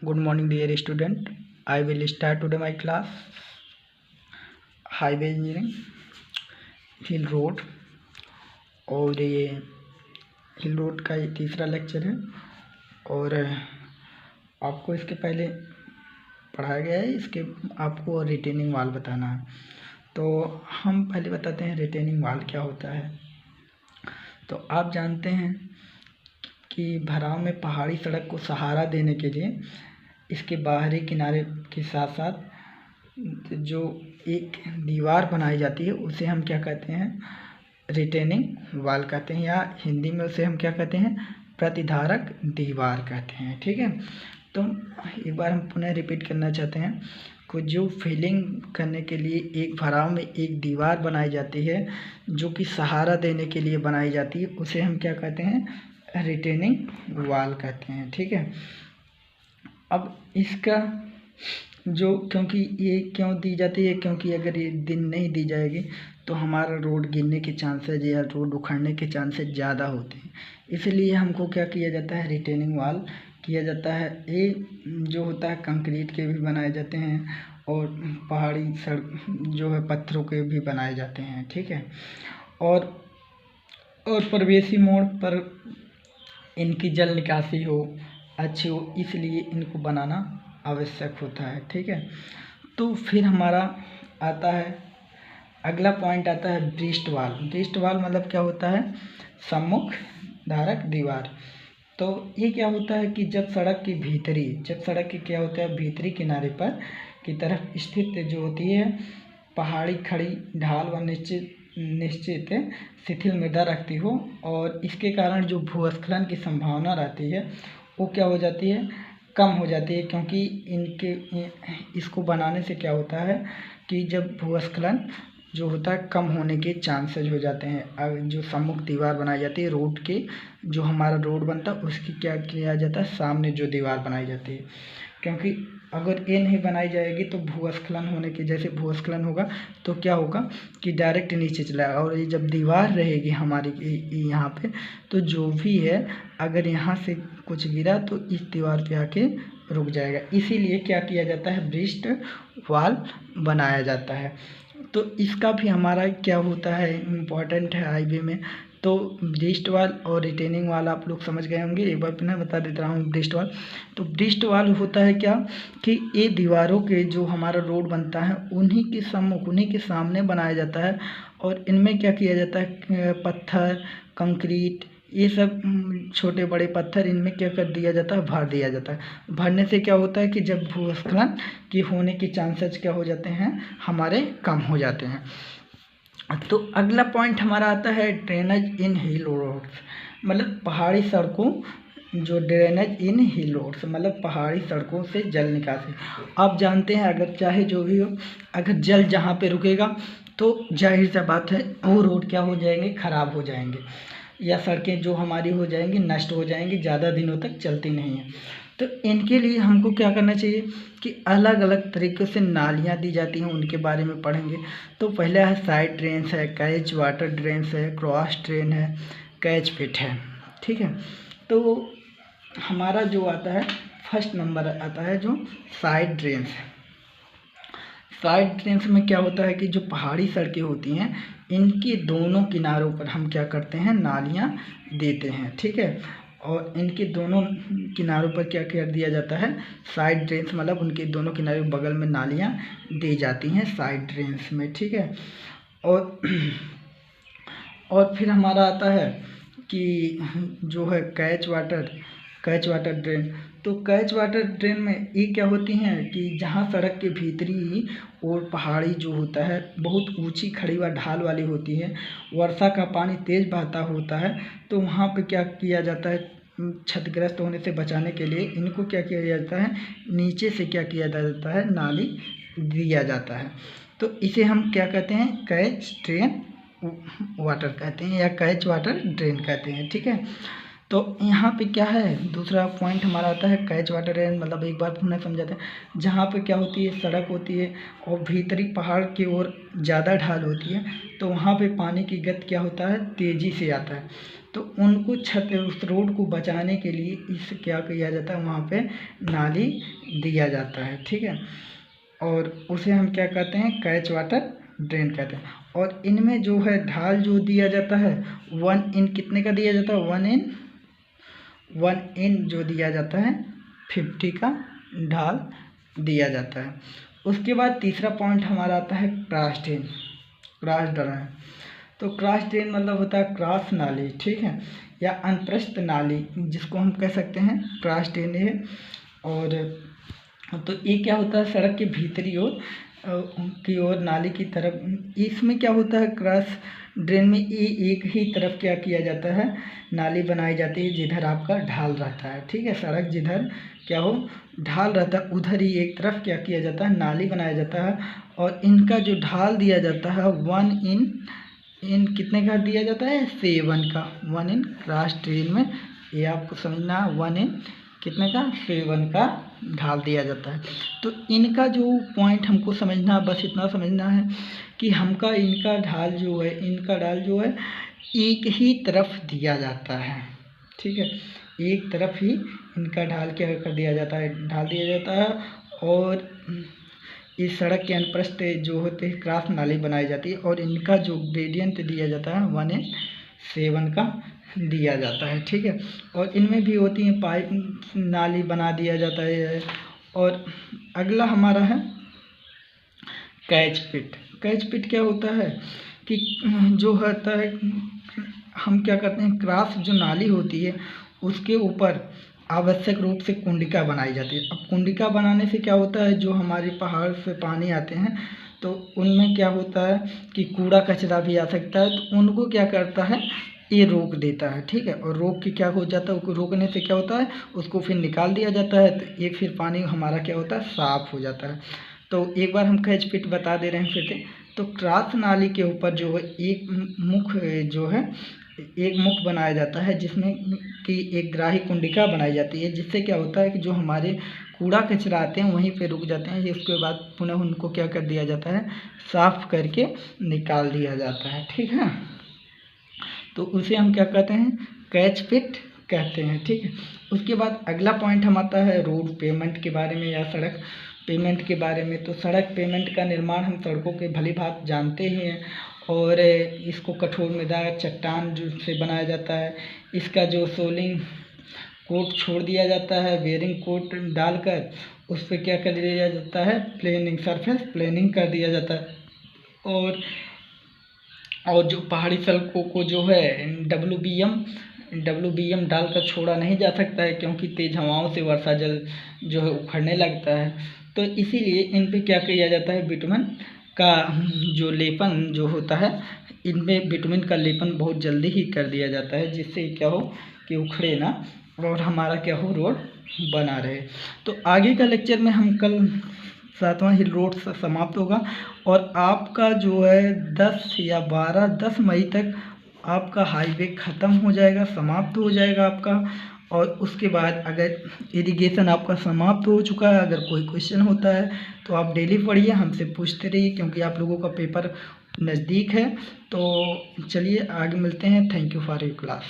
Good morning, dear student. I will start today my class Highway Engineering hill road. और ये हिल road का ये तीसरा लेक्चर है और आपको इसके पहले पढ़ाया गया है। इसके आपको रिटेनिंग वाल बताना है। तो हम पहले बताते हैं रिटेनिंग वाल क्या होता है। तो आप जानते हैं कि भराव में पहाड़ी सड़क को सहारा देने के लिए इसके बाहरी किनारे के साथ साथ जो एक दीवार बनाई जाती है उसे हम क्या कहते हैं, रिटेनिंग वाल कहते हैं, या हिंदी में उसे हम क्या कहते हैं, प्रतिधारक दीवार कहते हैं। ठीक है, तो एक बार हम पुनः रिपीट करना चाहते हैं कि जो फिलिंग करने के लिए एक भराव में एक दीवार बनाई जाती है जो कि सहारा देने के लिए बनाई जाती है उसे हम क्या कहते हैं, रिटेनिंग वाल कहते हैं। ठीक है, अब इसका जो क्योंकि ये क्यों दी जाती है, क्योंकि अगर ये दिन नहीं दी जाएगी तो हमारा रोड गिरने के चांसेज या रोड उखड़ने के चांसेज ज़्यादा होते हैं। इसलिए हमको क्या किया जाता है, रिटेनिंग वाल किया जाता है। ये जो होता है कंक्रीट के भी बनाए जाते हैं और पहाड़ी सड़क जो है पत्थरों के भी बनाए जाते हैं। ठीक है, और प्रवेशी मोड़ पर इनकी जल निकासी हो अच्छी हो, इसलिए इनको बनाना आवश्यक होता है। ठीक है, तो फिर हमारा आता है अगला पॉइंट आता है ब्रिस्ट वाल। ब्रिस्ट वाल मतलब क्या होता है, सम्मुख धारक दीवार। तो ये क्या होता है कि जब सड़क के क्या होता है, भीतरी किनारे पर की तरफ स्थित जो होती है पहाड़ी खड़ी ढाल व निश्चित शिथिल मृदा रखती हो और इसके कारण जो भूस्खलन की संभावना रहती है वो क्या हो जाती है, कम हो जाती है। क्योंकि इसको बनाने से क्या होता है कि जब भूस्खलन जो होता है कम होने के चांसेस हो जाते हैं। जो सम्मुख दीवार बनाई जाती है रोड के, जो हमारा रोड बनता है उसकी क्या किया जाता है, सामने जो दीवार बनाई जाती है। क्योंकि अगर ये नहीं बनाई जाएगी तो भूस्खलन होने के जैसे भूस्खलन होगा तो क्या होगा कि डायरेक्ट नीचे चला जाएगा। और ये जब दीवार रहेगी हमारी यहाँ पे तो जो भी है अगर यहाँ से कुछ गिरा तो इस दीवार पे आके रुक जाएगा। इसीलिए क्या किया जाता है, ब्रिस्ट वाल बनाया जाता है। तो इसका भी हमारा क्या होता है, इम्पॉर्टेंट है हाईवे में। तो ब्रिस्ट वाल और रिटेनिंग वाल आप लोग समझ गए होंगे। एक बार पुनः बता देता हूँ ब्रिस्ट वाल। तो ब्रिस्ट वाल होता है क्या कि ये दीवारों के जो हमारा रोड बनता है उन्हीं के सम्मुख उन्हीं के सामने बनाया जाता है और इनमें क्या किया जाता है, पत्थर कंक्रीट ये सब छोटे बड़े पत्थर इनमें क्या कर दिया जाता है, भर दिया जाता है। भरने से क्या होता है कि जब भूस्खलन के होने के चांसेस क्या हो जाते हैं, हमारे कम हो जाते हैं। तो अगला पॉइंट हमारा आता है ड्रेनेज इन हिल रोड्स, मतलब पहाड़ी सड़कों जो ड्रेनेज इन हिल रोड्स मतलब पहाड़ी सड़कों से जल निकासी। आप जानते हैं अगर चाहे जो भी हो, अगर जल जहाँ पे रुकेगा तो जाहिर सा बात है वो रोड क्या हो जाएंगे, खराब हो जाएंगे या सड़कें जो हमारी हो जाएंगी, नष्ट हो जाएंगी, ज़्यादा दिनों तक चलती नहीं है। तो इनके लिए हमको क्या करना चाहिए कि अलग अलग तरीक़े से नालियाँ दी जाती हैं, उनके बारे में पढ़ेंगे। तो पहला है साइड ड्रेन्स है, कैच वाटर ड्रेन्स है, क्रॉस ड्रेन है, कैच पिट है। ठीक है, तो हमारा जो आता है फर्स्ट नंबर आता है जो साइड ड्रेन्स है। साइड ड्रेन्स में क्या होता है कि जो पहाड़ी सड़कें होती हैं इनके दोनों किनारों पर हम क्या करते हैं, नालियाँ देते हैं। ठीक है, और इनके दोनों किनारों पर क्या कर दिया जाता है, साइड ड्रेन्स मतलब उनके दोनों किनारे बगल में नालियाँ दी जाती हैं साइड ड्रेन्स में। ठीक है, और फिर हमारा आता है कि जो है कैच वाटर ड्रेन। तो कैच वाटर ड्रेन में ये क्या होती हैं कि जहाँ सड़क के भीतरी और पहाड़ी जो होता है बहुत ऊंची खड़ी व ढाल वाली होती है, वर्षा का पानी तेज़ बहता होता है, तो वहाँ पे क्या किया जाता है, क्षतिग्रस्त होने से बचाने के लिए इनको क्या किया जाता है, नीचे से क्या किया जाता है, नाली दिया जाता है। तो इसे हम क्या कहते हैं, कैच ड्रेन वाटर कहते हैं या कैच वाटर ड्रेन कहते हैं। ठीक है, तो यहाँ पे क्या है, दूसरा पॉइंट हमारा आता है कैच वाटर ड्रेन मतलब एक बार पुनः समझाते हैं, जहाँ पे क्या होती है, सड़क होती है और भीतरी पहाड़ की ओर ज़्यादा ढाल होती है तो वहाँ पे पानी की गति क्या होता है, तेज़ी से आता है। तो उनको उस रोड को बचाने के लिए इस क्या किया जाता है, वहाँ पे नाली दिया जाता है, ठीक है। और उसे हम क्या कहते हैं, कैच वाटर ड्रेन कहते हैं। और इनमें जो है ढाल जो दिया जाता है 1 इन कितने का दिया जाता है, 1 इन जो दिया जाता है 50 का ढाल दिया जाता है। उसके बाद तीसरा पॉइंट हमारा आता है क्रॉस ड्रेन। तो क्रॉस ड्रेन मतलब होता है क्रॉस नाली, ठीक है, या अनप्रस्थ नाली जिसको हम कह सकते हैं, क्रॉस ड्रेन है। और तो ये क्या होता है, सड़क के भीतरी ओर की ओर नाली की तरफ। इसमें क्या होता है, क्रॉस ड्रेन में ये एक ही तरफ क्या किया जाता है, नाली बनाई जाती है जिधर आपका ढाल रहता है, ठीक है। सड़क जिधर क्या हो ढाल रहता है उधर ही एक तरफ क्या किया जाता है, नाली बनाया जाता है। और इनका जो ढाल दिया जाता है 1 इन कितने का दिया जाता है, 7 का। 1 इन क्रॉस ड्रेन में ये आपको समझना है, 1 इन कितने का, 7 का ढाल दिया जाता है। तो इनका जो पॉइंट हमको समझना, बस इतना समझना है कि इनका ढाल जो है एक ही तरफ दिया जाता है, ठीक है। एक तरफ ही इनका ढाल क्या कर दिया जाता है, ढाल दिया जाता है। और इस सड़क के अनप्रस्थ जो होते हैं क्रॉस नाली बनाई जाती है। और इनका जो ग्रेडियंट दिया जाता है 1:7 का दिया जाता है, ठीक है। और इनमें भी होती हैं पाइप नाली बना दिया जाता है। और अगला हमारा है कैच पिट। कैच पिट क्या होता है कि जो होता है, हम क्या करते हैं, क्रॉस जो नाली होती है उसके ऊपर आवश्यक रूप से कुंडिका बनाई जाती है। अब कुंडिका बनाने से क्या होता है, जो हमारे पहाड़ से पानी आते हैं तो उनमें क्या होता है कि कूड़ा कचरा भी आ सकता है, तो उनको क्या करता है, ये रोक देता है, ठीक है। और रोक के क्या हो जाता है, उसको रोकने से क्या होता है, उसको फिर निकाल दिया जाता है, तो ये फिर पानी हमारा क्या होता है, साफ़ हो जाता है। तो एक बार हम कैच पिट बता दे रहे हैं फिर से। तो क्रॉस नाली के ऊपर जो है एक मुख बनाया जाता है जिसमें कि एक ग्राही कुंडिका बनाई जाती है, जिससे क्या होता है कि जो हमारे कूड़ा कचरा आते हैं वहीं पे रुक जाते हैं। उसके बाद पुनः उनको क्या कर दिया जाता है, साफ़ करके निकाल दिया जाता है, ठीक है। तो उसे हम क्या कहते हैं, कैच पिट कहते हैं, ठीक है। उसके बाद अगला पॉइंट हम आता है रोड पेमेंट के बारे में या सड़क पेमेंट के बारे में। तो सड़क पेमेंट का निर्माण हम सड़कों के भली भांति जानते ही हैं। और इसको कठोर मैदान चट्टान जो से बनाया जाता है। इसका जो सोलिंग कोट छोड़ दिया जाता है, बेयरिंग कोट डालकर उस पर क्या कर दिया जाता है, प्लेनिंग सरफेस प्लेनिंग कर दिया जाता है। और जो पहाड़ी सड़कों को जो है WBM डालकर छोड़ा नहीं जा सकता है, क्योंकि तेज़ हवाओं से वर्षा जल जो है उखड़ने लगता है। तो इसीलिए इन पे क्या किया जाता है, बिटुमेन का जो लेपन जो होता है, इनमें बिटुमेन का लेपन बहुत जल्दी ही कर दिया जाता है, जिससे क्या हो कि उखड़े ना और हमारा क्या हो, रोड बना रहे। तो आगे का लेक्चर में हम कल 7वां हिल रोड समाप्त होगा। और आपका जो है 10 मई तक आपका हाईवे ख़त्म हो जाएगा, समाप्त हो जाएगा आपका। और उसके बाद अगर इरिगेशन आपका समाप्त हो चुका है, अगर कोई क्वेश्चन होता है तो आप डेली पढ़िए, हमसे पूछते रहिए, क्योंकि आप लोगों का पेपर नज़दीक है। तो चलिए आगे मिलते हैं। Thank you for your class.